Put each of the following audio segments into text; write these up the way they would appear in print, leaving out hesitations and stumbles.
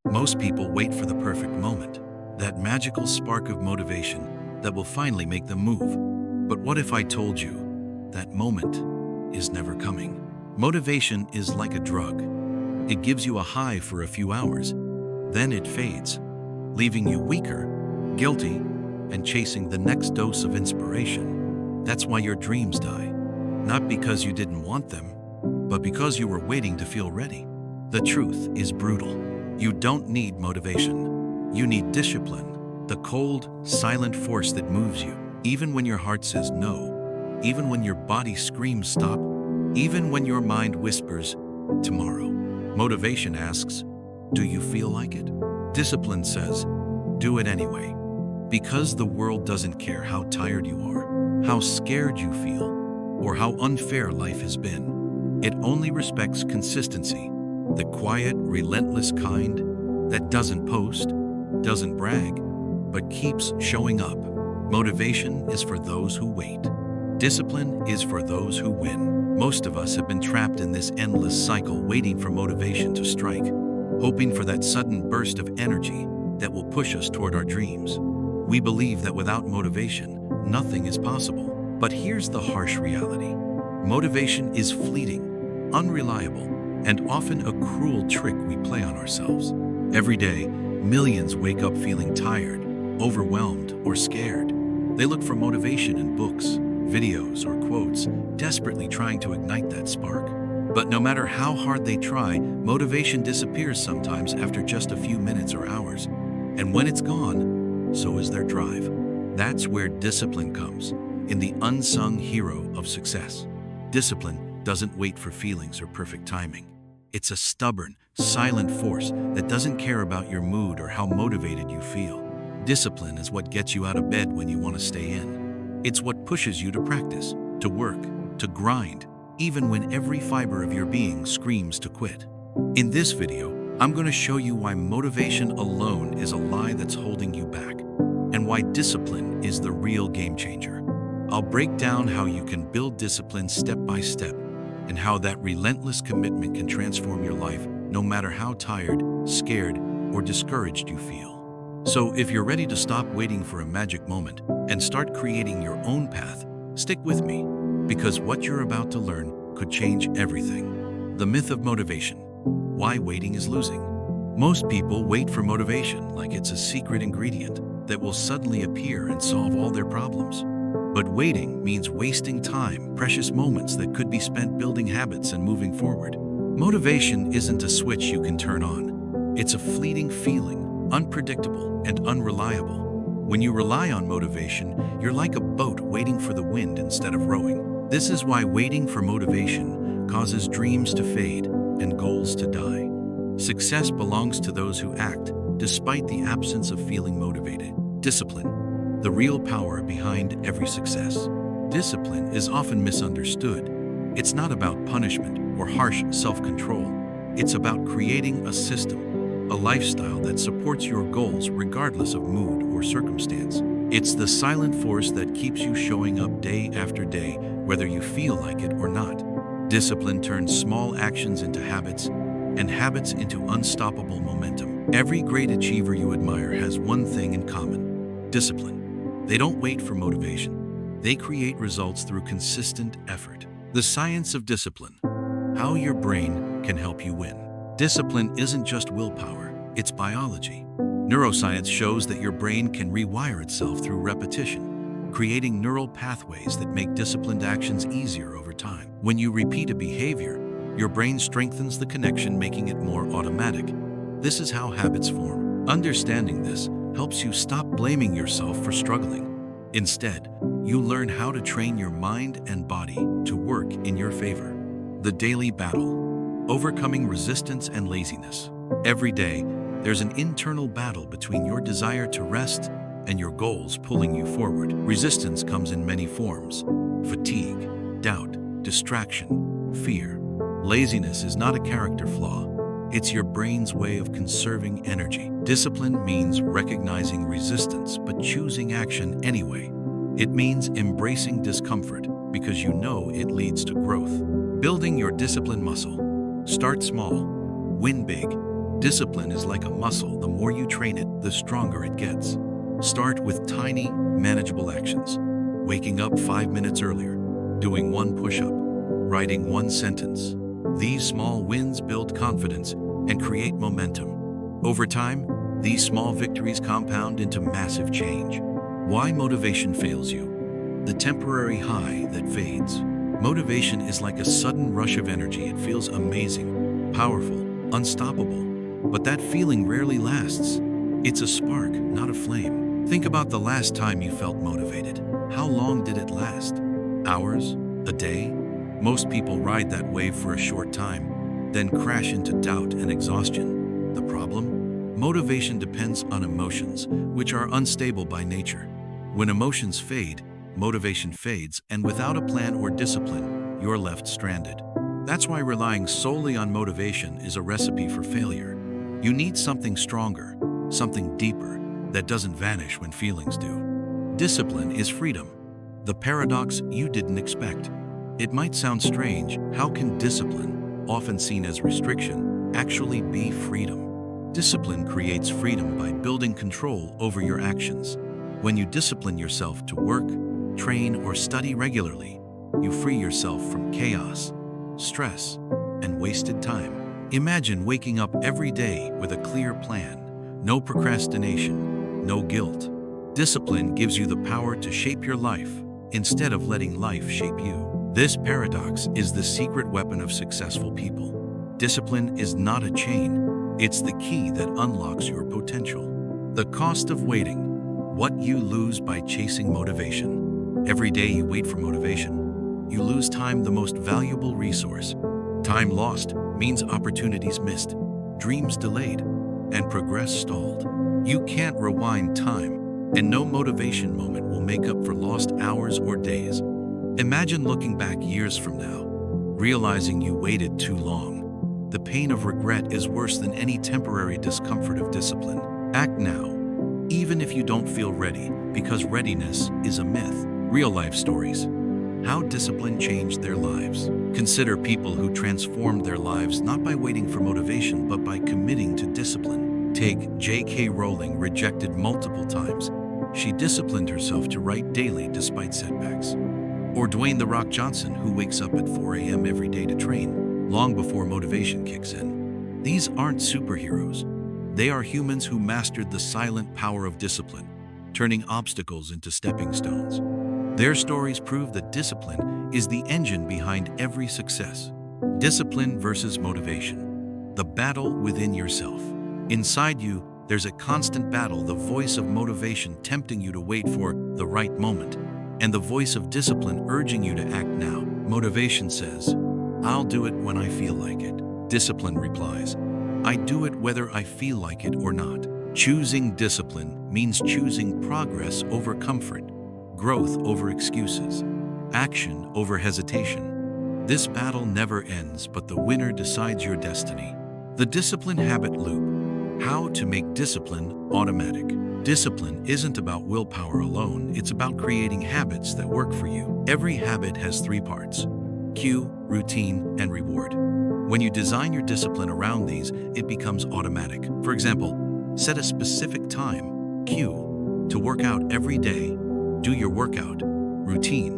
Most people wait for the perfect moment, that magical spark of motivation that will finally make them move. But what if I told you that moment is never coming? Motivation is like a drug. It gives you a high for a few hours, then it fades, leaving you weaker, guilty, and chasing the next dose of inspiration. That's why your dreams die, not because you didn't want them, but because you were waiting to feel ready. The truth is brutal. You don't need motivation. You need discipline, the cold, silent force that moves you, even when your heart says no, even when your body screams stop, even when your mind whispers tomorrow. Motivation asks, do you feel like it? Discipline says, do it anyway. Because the world doesn't care how tired you are, how scared you feel, or how unfair life has been. It only respects consistency, the quiet, relentless kind that doesn't post, doesn't brag, but keeps showing up. Motivation is for those who wait. Discipline is for those who win. Most of us have been trapped in this endless cycle, waiting for motivation to strike, hoping for that sudden burst of energy that will push us toward our dreams. We believe that without motivation, nothing is possible. But here's the harsh reality. Motivation is fleeting, unreliable, and often a cruel trick we play on ourselves. Every day, millions wake up feeling tired, overwhelmed, or scared. They look for motivation in books, videos, or quotes, desperately trying to ignite that spark. But no matter how hard they try, motivation disappears sometimes after just a few minutes or hours. And when it's gone, so is their drive. That's where discipline comes, in the unsung hero of success. Discipline doesn't wait for feelings or perfect timing. It's a stubborn, silent force that doesn't care about your mood or how motivated you feel. Discipline is what gets you out of bed when you want to stay in. It's what pushes you to practice, to work, to grind, even when every fiber of your being screams to quit. In this video, I'm going to show you why motivation alone is a lie that's holding you back, and why discipline is the real game changer. I'll break down how you can build discipline step by step, and how that relentless commitment can transform your life no matter how tired, scared, or discouraged you feel. So if you're ready to stop waiting for a magic moment and start creating your own path, stick with me, because what you're about to learn could change everything. The myth of motivation. Why waiting is losing. Most people wait for motivation like it's a secret ingredient that will suddenly appear and solve all their problems. But waiting means wasting time, precious moments that could be spent building habits and moving forward. Motivation isn't a switch you can turn on. It's a fleeting feeling, unpredictable and unreliable. When you rely on motivation, you're like a boat waiting for the wind instead of rowing. This is why waiting for motivation causes dreams to fade and goals to die. Success belongs to those who act despite the absence of feeling motivated. Discipline. The real power behind every success. Discipline is often misunderstood. It's not about punishment or harsh self-control. It's about creating a system, a lifestyle that supports your goals regardless of mood or circumstance. It's the silent force that keeps you showing up day after day, whether you feel like it or not. Discipline turns small actions into habits, and habits into unstoppable momentum. Every great achiever you admire has one thing in common: discipline. They don't wait for motivation. They create results through consistent effort. The science of discipline. How your brain can help you win. Discipline isn't just willpower, it's biology. Neuroscience shows that your brain can rewire itself through repetition, creating neural pathways that make disciplined actions easier over time. When you repeat a behavior, your brain strengthens the connection, making it more automatic. This is how habits form. Understanding this helps you stop blaming yourself for struggling. Instead, you learn how to train your mind and body to work in your favor. The daily battle. Overcoming resistance and laziness. Every day, there's an internal battle between your desire to rest and your goals pulling you forward. Resistance comes in many forms: fatigue, doubt, distraction, fear. Laziness is not a character flaw. It's your brain's way of conserving energy. Discipline means recognizing resistance but choosing action anyway. It means embracing discomfort because you know it leads to growth. Building your discipline muscle. Start small, win big, Discipline is like a muscle. The more you train it, the stronger it gets. Start with tiny, manageable actions. Waking up 5 minutes earlier, doing one push-up, writing one sentence. These small wins build confidence and create momentum. Over time, these small victories compound into massive change. Why motivation fails you? The temporary high that fades. Motivation is like a sudden rush of energy. It feels amazing, powerful, unstoppable. But that feeling rarely lasts. It's a spark, not a flame. Think about the last time you felt motivated. How long did it last? Hours? A day? Most people ride that wave for a short time, then crash into doubt and exhaustion. The problem? Motivation depends on emotions, which are unstable by nature. When emotions fade, motivation fades, and without a plan or discipline, you're left stranded. That's why relying solely on motivation is a recipe for failure. You need something stronger, something deeper, that doesn't vanish when feelings do. Discipline is freedom. The paradox you didn't expect. It might sound strange. How can discipline, often seen as restriction, actually be freedom? Discipline creates freedom by building control over your actions. When you discipline yourself to work, train, or study regularly, you free yourself from chaos, stress, and wasted time. Imagine waking up every day with a clear plan, no procrastination, no guilt. Discipline gives you the power to shape your life instead of letting life shape you. This paradox is the secret weapon of successful people. Discipline is not a chain, it's the key that unlocks your potential. The cost of waiting. What you lose by chasing motivation. Every day you wait for motivation, you lose time, the most valuable resource. Time lost means opportunities missed, dreams delayed, and progress stalled. You can't rewind time, and no motivation moment will make up for lost hours or days. Imagine looking back years from now, realizing you waited too long. The pain of regret is worse than any temporary discomfort of discipline. Act now, even if you don't feel ready, because readiness is a myth. Real-life stories. How discipline changed their lives. Consider people who transformed their lives not by waiting for motivation, but by committing to discipline. Take J.K. Rowling, rejected multiple times. She disciplined herself to write daily despite setbacks. Or Dwayne "The Rock" Johnson, who wakes up at 4 a.m. every day to train, long before motivation kicks in. These aren't superheroes. They are humans who mastered the silent power of discipline, turning obstacles into stepping stones. Their stories prove that discipline is the engine behind every success. Discipline versus motivation. The battle within yourself. Inside you, there's a constant battle, the voice of motivation tempting you to wait for the right moment, and the voice of discipline urging you to act now. Motivation says, "I'll do it when I feel like it." Discipline replies, "I do it whether I feel like it or not." Choosing discipline means choosing progress over comfort, growth over excuses, action over hesitation. This battle never ends, but the winner decides your destiny. The discipline habit loop. How to make discipline automatic. Discipline isn't about willpower alone, it's about creating habits that work for you. Every habit has 3 parts: cue, routine, and reward. When you design your discipline around these, it becomes automatic. For example, set a specific time, cue, to work out every day. Do your workout, routine.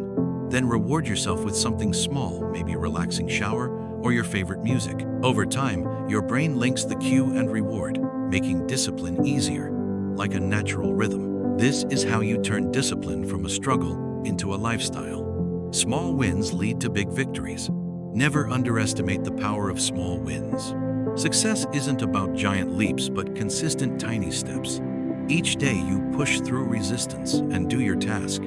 Then reward yourself with something small, maybe a relaxing shower or your favorite music. Over time, your brain links the cue and reward, making discipline easier, like a natural rhythm. This is how you turn discipline from a struggle into a lifestyle. Small wins lead to big victories. Never underestimate the power of small wins. Success isn't about giant leaps, but consistent tiny steps. Each day you push through resistance and do your task.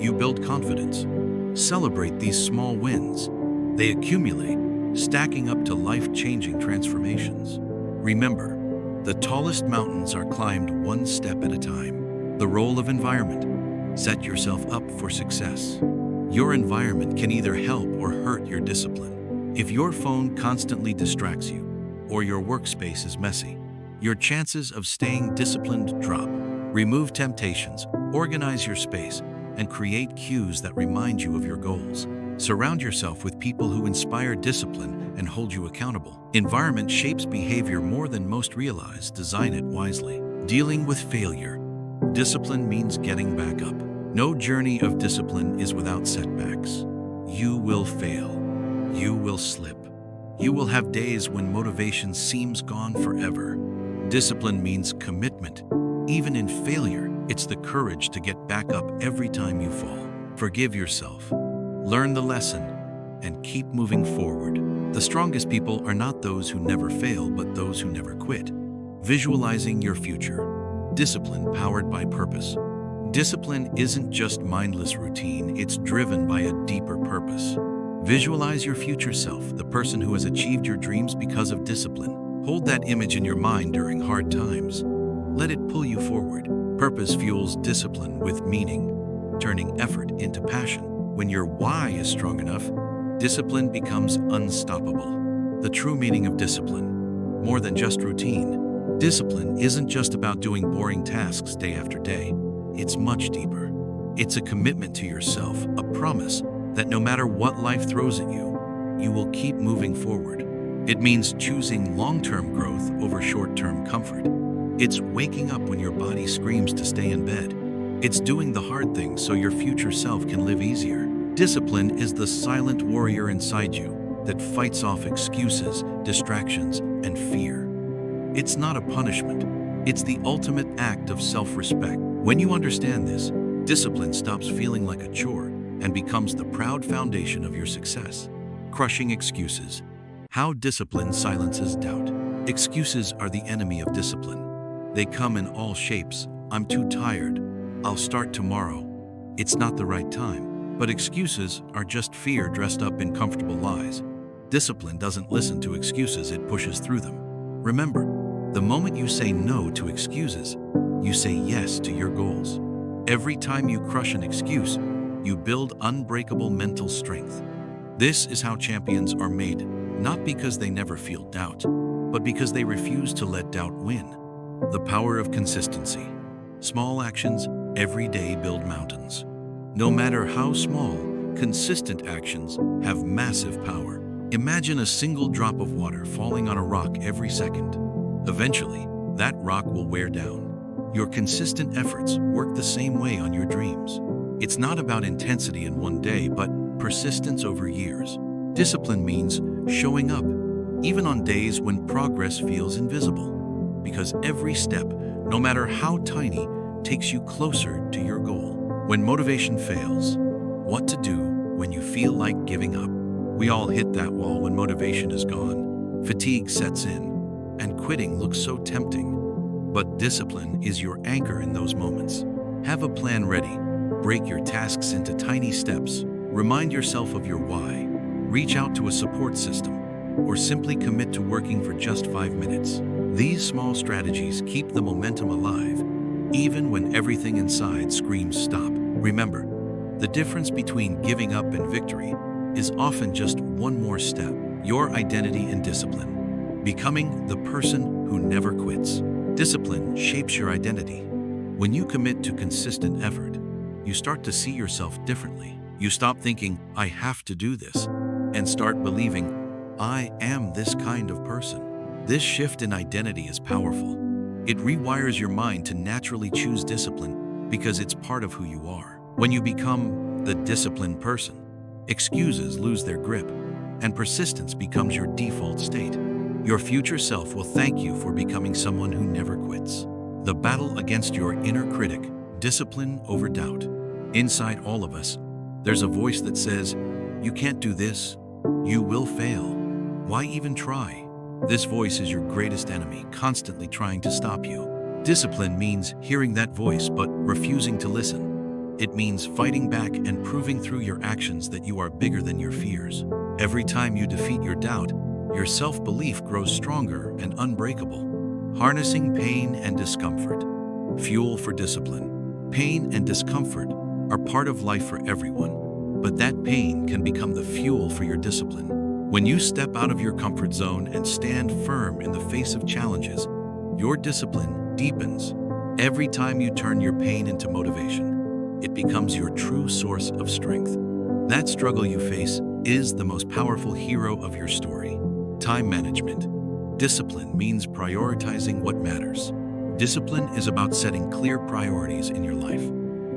You build confidence. Celebrate these small wins. They accumulate, stacking up to life-changing transformations. Remember, the tallest mountains are climbed one step at a time. The role of environment. Set yourself up for success. Your environment can either help or hurt your discipline. If your phone constantly distracts you, or your workspace is messy, your chances of staying disciplined drop. Remove temptations, organize your space, and create cues that remind you of your goals. Surround yourself with people who inspire discipline and hold you accountable. Environment shapes behavior more than most realize. Design it wisely. Dealing with failure. Discipline means getting back up. No journey of discipline is without setbacks. You will fail. You will slip. You will have days when motivation seems gone forever. Discipline means commitment. Even in failure, it's the courage to get back up every time you fall. Forgive yourself. Learn the lesson and keep moving forward. The strongest people are not those who never fail, but those who never quit. Visualizing your future. Discipline powered by purpose. Discipline isn't just mindless routine, it's driven by a deeper purpose. Visualize your future self, the person who has achieved your dreams because of discipline. Hold that image in your mind during hard times. Let it pull you forward. Purpose fuels discipline with meaning, turning effort into passion. When your why is strong enough, discipline becomes unstoppable. The true meaning of discipline, more than just routine. Discipline isn't just about doing boring tasks day after day. It's much deeper. It's a commitment to yourself, a promise that no matter what life throws at you, you will keep moving forward. It means choosing long-term growth over short-term comfort. It's waking up when your body screams to stay in bed. It's doing the hard things so your future self can live easier. Discipline is the silent warrior inside you that fights off excuses, distractions, and fear. It's not a punishment. It's the ultimate act of self-respect. When you understand this, discipline stops feeling like a chore and becomes the proud foundation of your success. Crushing excuses. How discipline silences doubt. Excuses are the enemy of discipline. They come in all shapes. I'm too tired. I'll start tomorrow. It's not the right time. But excuses are just fear dressed up in comfortable lies. Discipline doesn't listen to excuses, it pushes through them. Remember, the moment you say no to excuses, you say yes to your goals. Every time you crush an excuse, you build unbreakable mental strength. This is how champions are made, not because they never feel doubt, but because they refuse to let doubt win. The power of consistency. Small actions every day build mountains. No matter how small, consistent actions have massive power. Imagine a single drop of water falling on a rock every second. Eventually, that rock will wear down. Your consistent efforts work the same way on your dreams. It's not about intensity in one day, but persistence over years. Discipline means showing up, even on days when progress feels invisible. Because every step, no matter how tiny, takes you closer to your goal. When motivation fails, what to do when you feel like giving up? We all hit that wall when motivation is gone. Fatigue sets in, and quitting looks so tempting. But discipline is your anchor in those moments. Have a plan ready. Break your tasks into tiny steps. Remind yourself of your why. Reach out to a support system, or simply commit to working for just 5 minutes. These small strategies keep the momentum alive, even when everything inside screams stop. Remember, the difference between giving up and victory is often just one more step. Your identity and discipline. Becoming the person who never quits. Discipline shapes your identity. When you commit to consistent effort, you start to see yourself differently. You stop thinking, I have to do this, and start believing, I am this kind of person. This shift in identity is powerful. It rewires your mind to naturally choose discipline because it's part of who you are. When you become the disciplined person, excuses lose their grip, and persistence becomes your default state. Your future self will thank you for becoming someone who never quits. The battle against your inner critic, discipline over doubt. Inside all of us, there's a voice that says, you can't do this, you will fail. Why even try? This voice is your greatest enemy, constantly trying to stop you. Discipline means hearing that voice but refusing to listen. It means fighting back and proving through your actions that you are bigger than your fears. Every time you defeat your doubt, your self-belief grows stronger and unbreakable. Harnessing pain and discomfort. Fuel for discipline. Pain and discomfort are part of life for everyone, but that pain can become the fuel for your discipline. When you step out of your comfort zone and stand firm in the face of challenges, your discipline deepens. Every time you turn your pain into motivation, it becomes your true source of strength. That struggle you face is the most powerful hero of your story. Time management. Discipline means prioritizing what matters. Discipline is about setting clear priorities in your life.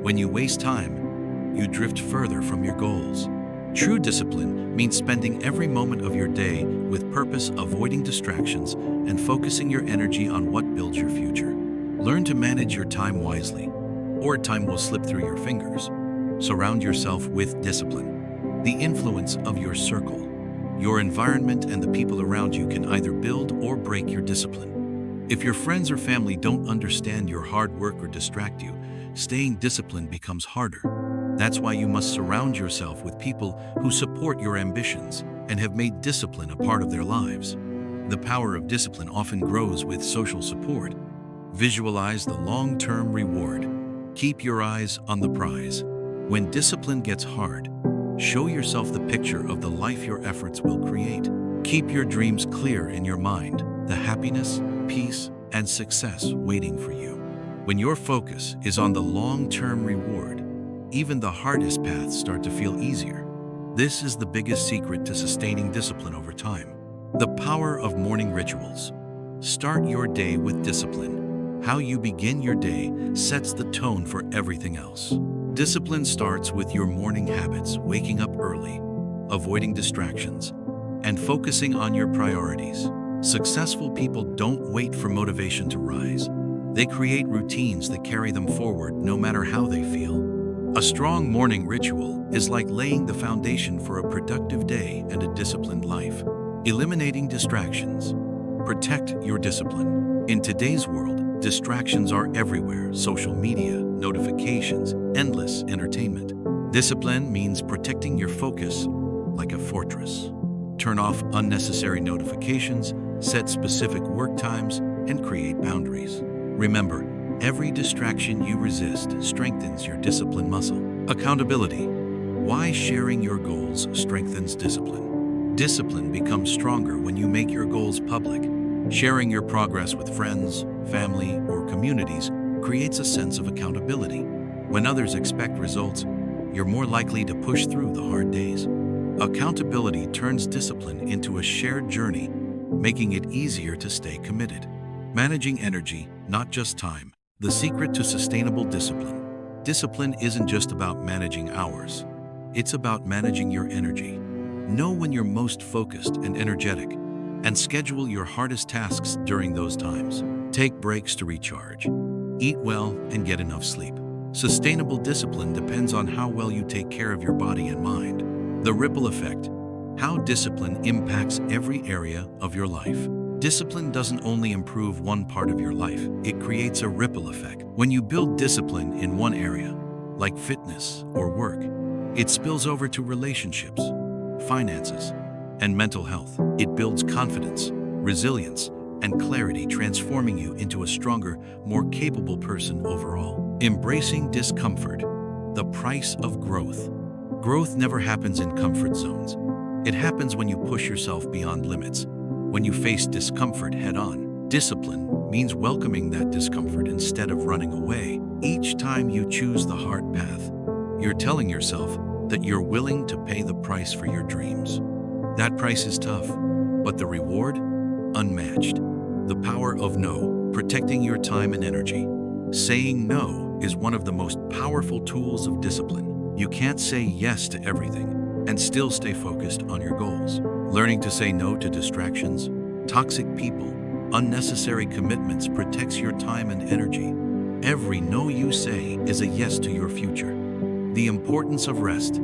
When you waste time, you drift further from your goals. True discipline means spending every moment of your day with purpose, avoiding distractions, and focusing your energy on what builds your future. Learn to manage your time wisely, or time will slip through your fingers. Surround yourself with discipline. The influence of your circle, your environment, and the people around you can either build or break your discipline. If your friends or family don't understand your hard work or distract you, staying disciplined becomes harder. That's why you must surround yourself with people who support your ambitions and have made discipline a part of their lives. The power of discipline often grows with social support. Visualize the long-term reward. Keep your eyes on the prize. When discipline gets hard, show yourself the picture of the life your efforts will create. Keep your dreams clear in your mind, the happiness, peace, and success waiting for you. When your focus is on the long-term reward, even the hardest paths start to feel easier. This is the biggest secret to sustaining discipline over time. The power of morning rituals. Start your day with discipline. How you begin your day sets the tone for everything else. Discipline starts with your morning habits, waking up early, avoiding distractions, and focusing on your priorities. Successful people don't wait for motivation to rise. They create routines that carry them forward no matter how they feel. A strong morning ritual is like laying the foundation for a productive day and a disciplined life. Eliminating distractions. Protect your discipline. In today's world, distractions are everywhere: social media, notifications, endless entertainment. Discipline means protecting your focus like a fortress. Turn off unnecessary notifications, set specific work times, and create boundaries. Remember, every distraction you resist strengthens your discipline muscle. Accountability. Why sharing your goals strengthens discipline. Discipline becomes stronger when you make your goals public. Sharing your progress with friends, family, or communities creates a sense of accountability. When others expect results, you're more likely to push through the hard days. Accountability turns discipline into a shared journey, making it easier to stay committed. Managing energy, not just time. The secret to sustainable discipline. Discipline isn't just about managing hours. It's about managing your energy. Know when you're most focused and energetic, and schedule your hardest tasks during those times. Take breaks to recharge. Eat well and get enough sleep. Sustainable discipline depends on how well you take care of your body and mind. The ripple effect. How discipline impacts every area of your life. Discipline doesn't only improve one part of your life, it creates a ripple effect. When you build discipline in one area, like fitness or work, it spills over to relationships, finances, and mental health. It builds confidence, resilience, and clarity, transforming you into a stronger, more capable person overall. Embracing discomfort, the price of growth. Growth never happens in comfort zones. It happens when you push yourself beyond limits. When you face discomfort head-on. Discipline means welcoming that discomfort instead of running away. Each time you choose the hard path, you're telling yourself that you're willing to pay the price for your dreams. That price is tough, but the reward? Unmatched. The power of no, protecting your time and energy. Saying no is one of the most powerful tools of discipline. You can't say yes to everything and still stay focused on your goals. Learning to say no to distractions, toxic people, unnecessary commitments protects your time and energy. Every no you say is a yes to your future. The importance of rest.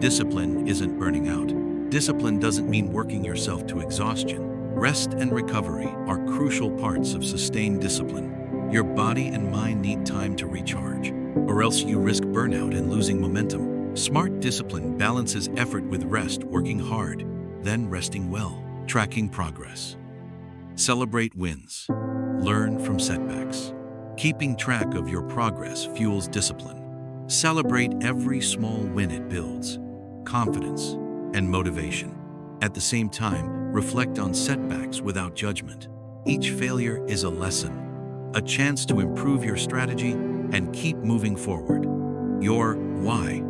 Discipline isn't burning out. Discipline doesn't mean working yourself to exhaustion. Rest and recovery are crucial parts of sustained discipline. Your body and mind need time to recharge, or else you risk burnout and losing momentum. Smart discipline balances effort with rest, working hard, then resting well, tracking progress. Celebrate wins. Learn from setbacks. Keeping track of your progress fuels discipline. Celebrate every small win. It builds confidence and motivation. At the same time, reflect on setbacks without judgment. Each failure is a lesson, a chance to improve your strategy and keep moving forward. Your why.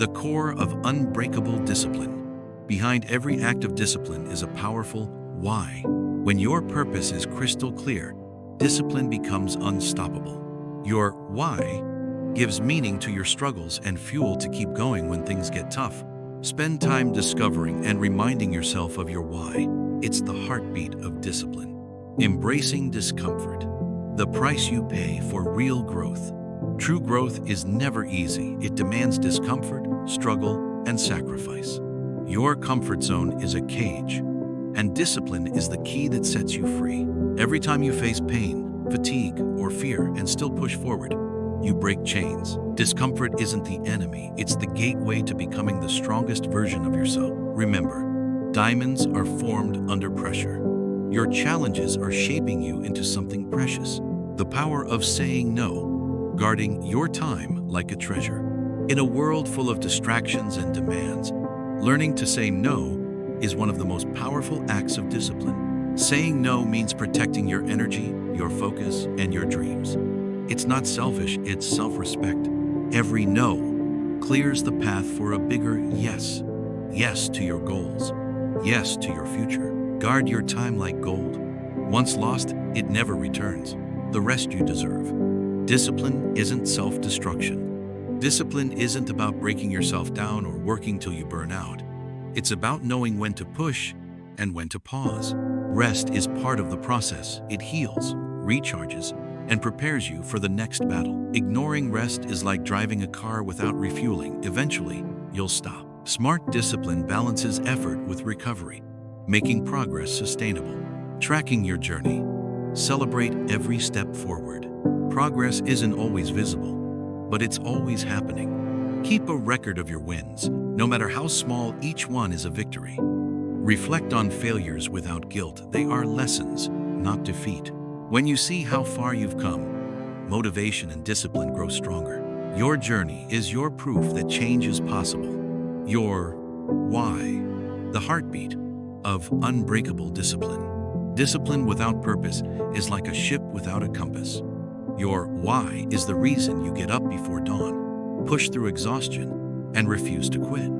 the core of unbreakable discipline. Behind every act of discipline is a powerful why. When your purpose is crystal clear, discipline becomes unstoppable. Your why gives meaning to your struggles and fuel to keep going when things get tough. Spend time discovering and reminding yourself of your why. It's the heartbeat of discipline. Embracing discomfort, the price you pay for real growth. True growth is never easy. It demands discomfort, struggle, and sacrifice. Your comfort zone is a cage, and discipline is the key that sets you free. Every time you face pain, fatigue, or fear and still push forward, you break chains. Discomfort isn't the enemy, it's the gateway to becoming the strongest version of yourself. Remember, diamonds are formed under pressure. Your challenges are shaping you into something precious. The power of saying no, guarding your time like a treasure. In a world full of distractions and demands, learning to say no is one of the most powerful acts of discipline. Saying no means protecting your energy, your focus, and your dreams. It's not selfish, it's self-respect. Every no clears the path for a bigger yes. Yes to your goals. Yes to your future. Guard your time like gold. Once lost, it never returns. The rest you deserve. Discipline isn't self-destruction. Discipline isn't about breaking yourself down or working till you burn out. It's about knowing when to push and when to pause. Rest is part of the process. It heals, recharges, and prepares you for the next battle. Ignoring rest is like driving a car without refueling. Eventually, you'll stop. Smart discipline balances effort with recovery, making progress sustainable. Tracking your journey. Celebrate every step forward. Progress isn't always visible, but it's always happening. Keep a record of your wins. No matter how small, each one is a victory. Reflect on failures without guilt. They are lessons, not defeat. When you see how far you've come, motivation and discipline grow stronger. Your journey is your proof that change is possible. Your why, the heartbeat of unbreakable discipline. Discipline without purpose is like a ship without a compass. Your why is the reason you get up before dawn, push through exhaustion, and refuse to quit.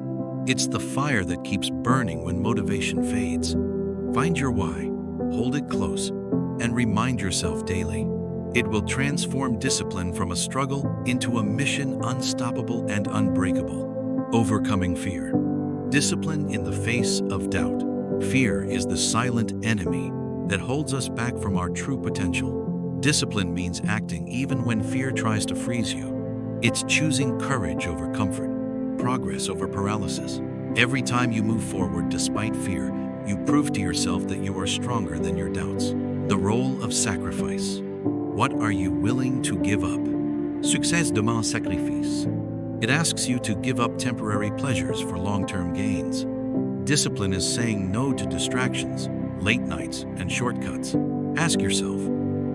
It's the fire that keeps burning when motivation fades. Find your why, hold it close, and remind yourself daily. It will transform discipline from a struggle into a mission unstoppable and unbreakable. Overcoming fear. Discipline in the face of doubt. Fear is the silent enemy that holds us back from our true potential. Discipline means acting even when fear tries to freeze you. It's choosing courage over comfort, progress over paralysis. Every time you move forward despite fear, you prove to yourself that you are stronger than your doubts. The role of sacrifice. What are you willing to give up? Succès demande sacrifice. It asks you to give up temporary pleasures for long-term gains. Discipline is saying no to distractions, late nights, and shortcuts. Ask yourself,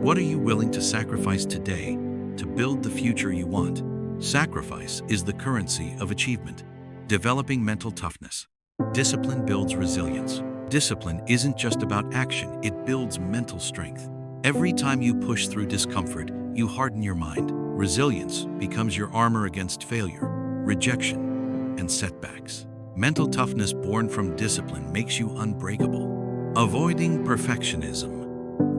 what are you willing to sacrifice today to build the future you want? Sacrifice is the currency of achievement. Developing mental toughness. Discipline builds resilience. Discipline isn't just about action, it builds mental strength. Every time you push through discomfort, you harden your mind. Resilience becomes your armor against failure, rejection, and setbacks. Mental toughness born from discipline makes you unbreakable. Avoiding perfectionism.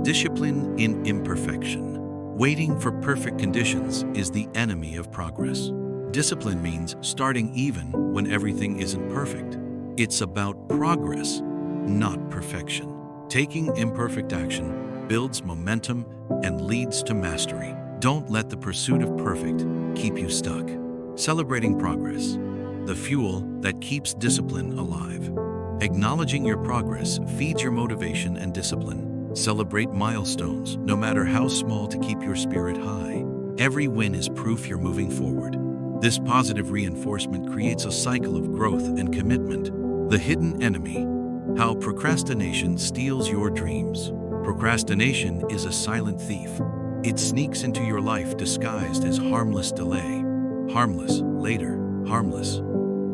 Discipline in imperfection. Waiting for perfect conditions is the enemy of progress. Discipline means starting even when everything isn't perfect. It's about progress, not perfection. Taking imperfect action builds momentum and leads to mastery. Don't let the pursuit of perfect keep you stuck. Celebrating progress, the fuel that keeps discipline alive. Acknowledging your progress feeds your motivation and discipline. Celebrate milestones, no matter how small, to keep your spirit high. Every win is proof you're moving forward. This positive reinforcement creates a cycle of growth and commitment. The hidden enemy. How procrastination steals your dreams. Procrastination is a silent thief. It sneaks into your life disguised as harmless delay. Harmless, later, harmless.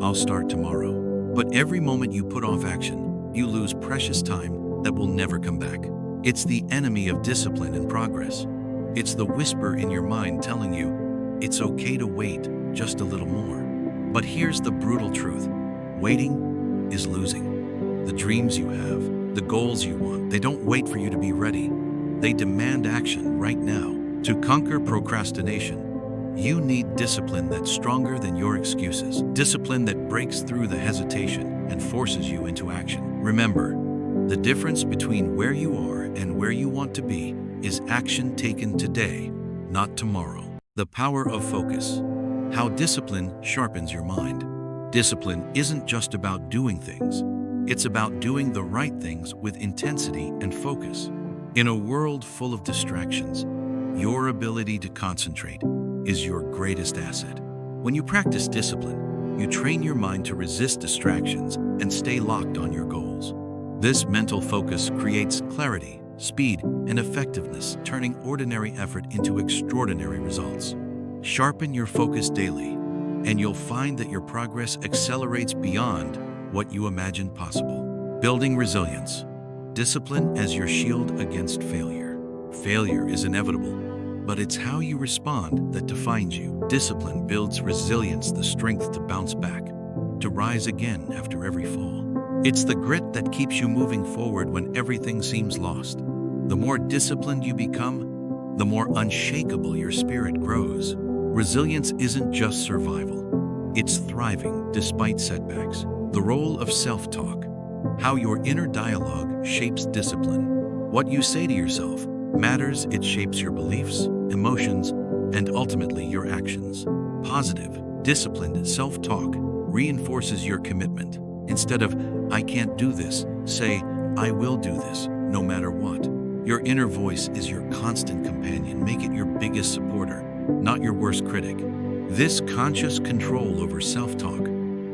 I'll start tomorrow. But every moment you put off action, you lose precious time that will never come back. It's the enemy of discipline and progress. It's the whisper in your mind telling you, it's okay to wait just a little more. But here's the brutal truth. Waiting is losing. The dreams you have, the goals you want, they don't wait for you to be ready. They demand action right now. To conquer procrastination, you need discipline that's stronger than your excuses. Discipline that breaks through the hesitation and forces you into action. Remember, the difference between where you are and where you want to be is action taken today, not tomorrow. The power of focus. How discipline sharpens your mind. Discipline isn't just about doing things. It's about doing the right things with intensity and focus. In a world full of distractions, your ability to concentrate is your greatest asset. When you practice discipline, you train your mind to resist distractions and stay locked on your goals. This mental focus creates clarity, speed, and effectiveness, turning ordinary effort into extraordinary results. Sharpen your focus daily, and you'll find that your progress accelerates beyond what you imagined possible. Building resilience. Discipline as your shield against failure. Failure is inevitable, but it's how you respond that defines you. Discipline builds resilience, the strength to bounce back, to rise again after every fall. It's the grit that keeps you moving forward when everything seems lost. The more disciplined you become, the more unshakable your spirit grows. Resilience isn't just survival, it's thriving despite setbacks. The role of self-talk. How your inner dialogue shapes discipline. What you say to yourself matters. It shapes your beliefs, emotions, and ultimately your actions. Positive, disciplined self-talk reinforces your commitment. Instead of, "I can't do this," say, "I will do this, no matter what." Your inner voice is your constant companion. Make it your biggest supporter, not your worst critic. This conscious control over self-talk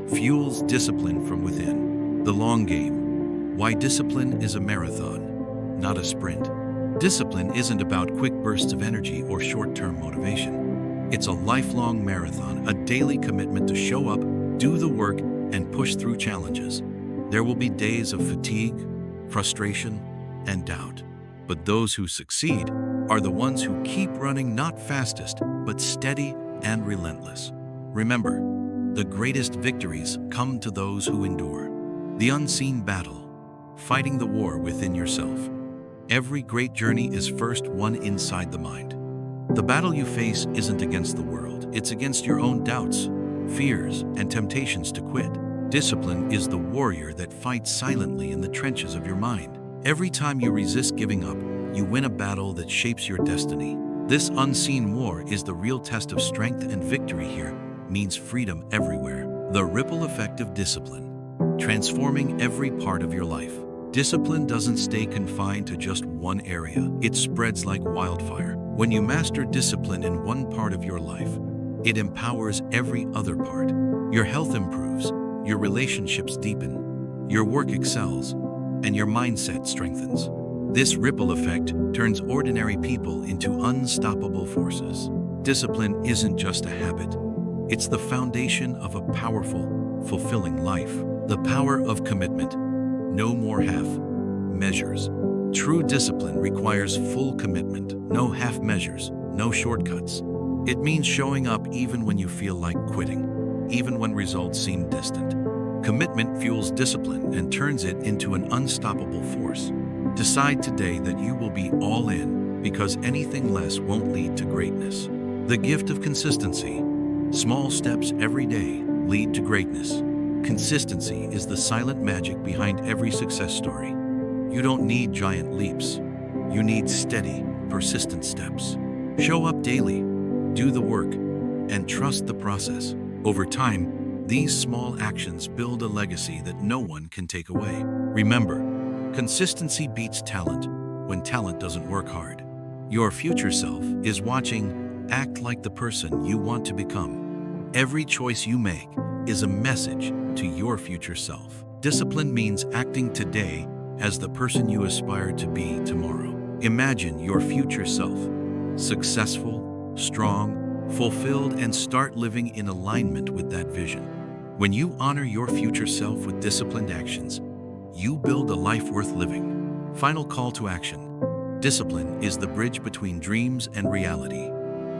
fuels discipline from within. The long game. Why discipline is a marathon, not a sprint. Discipline isn't about quick bursts of energy or short-term motivation. It's a lifelong marathon, a daily commitment to show up, do the work, and push through challenges. There will be days of fatigue, frustration, and doubt. But those who succeed are the ones who keep running, not fastest, but steady and relentless. Remember, the greatest victories come to those who endure. The unseen battle, fighting the war within yourself. Every great journey is first won inside the mind. The battle you face isn't against the world, it's against your own doubts, fears, and temptations to quit. Discipline is the warrior that fights silently in the trenches of your mind. Every time you resist giving up, you win a battle that shapes your destiny. This unseen war is the real test of strength, and victory here means freedom everywhere. The ripple effect of discipline, transforming every part of your life. Discipline doesn't stay confined to just one area. It spreads like wildfire. When you master discipline in one part of your life, it empowers every other part. Your health improves, your relationships deepen, your work excels, and your mindset strengthens. This ripple effect turns ordinary people into unstoppable forces. Discipline isn't just a habit. It's the foundation of a powerful, fulfilling life. The power of commitment. No more half measures. True discipline requires full commitment. No half measures, no shortcuts. It means showing up even when you feel like quitting, even when results seem distant. Commitment fuels discipline and turns it into an unstoppable force. Decide today that you will be all in, because anything less won't lead to greatness. The gift of consistency. Small steps every day lead to greatness. Consistency is the silent magic behind every success story. You don't need giant leaps. You need steady, persistent steps. Show up daily, do the work, and trust the process. Over time, these small actions build a legacy that no one can take away. Remember, consistency beats talent when talent doesn't work hard. Your future self is watching. Act like the person you want to become. Every choice you make is a message to your future self. Discipline means acting today as the person you aspire to be tomorrow. Imagine your future self, successful, strong, fulfilled, and start living in alignment with that vision. When you honor your future self with disciplined actions, you build a life worth living. Final call to action. Discipline is the bridge between dreams and reality.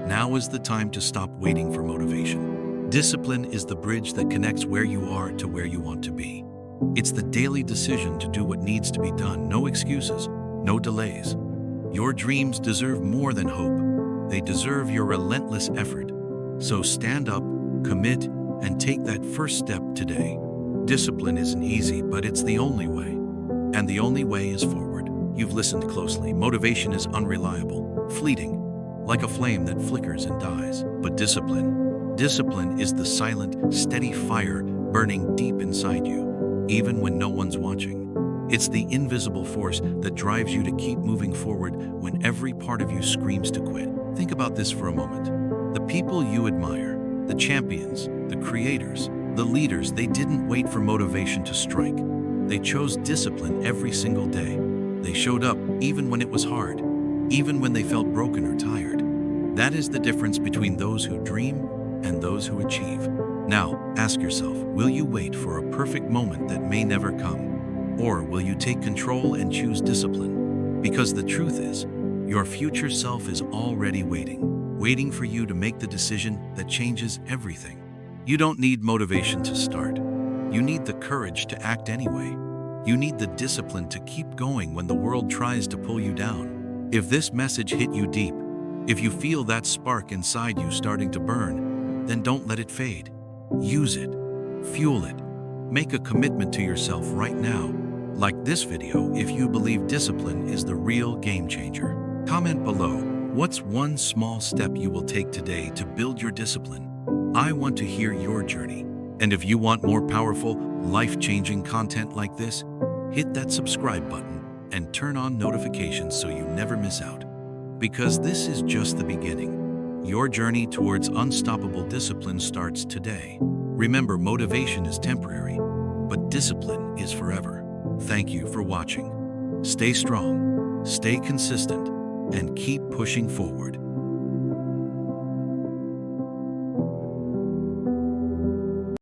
Now is the time to stop waiting for motivation. Discipline is the bridge that connects where you are to where you want to be. It's the daily decision to do what needs to be done, no excuses, no delays. Your dreams deserve more than hope. They deserve your relentless effort. So stand up, commit, and take that first step today. Discipline isn't easy, but it's the only way. And the only way is forward. You've listened closely. Motivation is unreliable, fleeting, like a flame that flickers and dies. But discipline is the silent, steady fire burning deep inside you, even when no one's watching. It's the invisible force that drives you to keep moving forward when every part of you screams to quit. Think about this for a moment. The people you admire, the champions, the creators, the leaders, they didn't wait for motivation to strike. They chose discipline every single day. They showed up even when it was hard, even when they felt broken or tired. That is the difference between those who dream and those who achieve. Now, ask yourself, will you wait for a perfect moment that may never come? Or will you take control and choose discipline? Because the truth is, your future self is already waiting for you to make the decision that changes everything. You don't need motivation to start. You need the courage to act anyway. You need the discipline to keep going when the world tries to pull you down. If this message hit you deep, if you feel that spark inside you starting to burn, then don't let it fade. Use it. Fuel it. Make a commitment to yourself right now. Like this video if you believe discipline is the real game changer. Comment below, what's one small step you will take today to build your discipline? I want to hear your journey. And if you want more powerful, life-changing content like this, hit that subscribe button and turn on notifications so you never miss out. Because this is just the beginning. Your journey towards unstoppable discipline starts today. Remember, motivation is temporary, but discipline is forever. Thank you for watching. Stay strong, stay consistent, and keep pushing forward.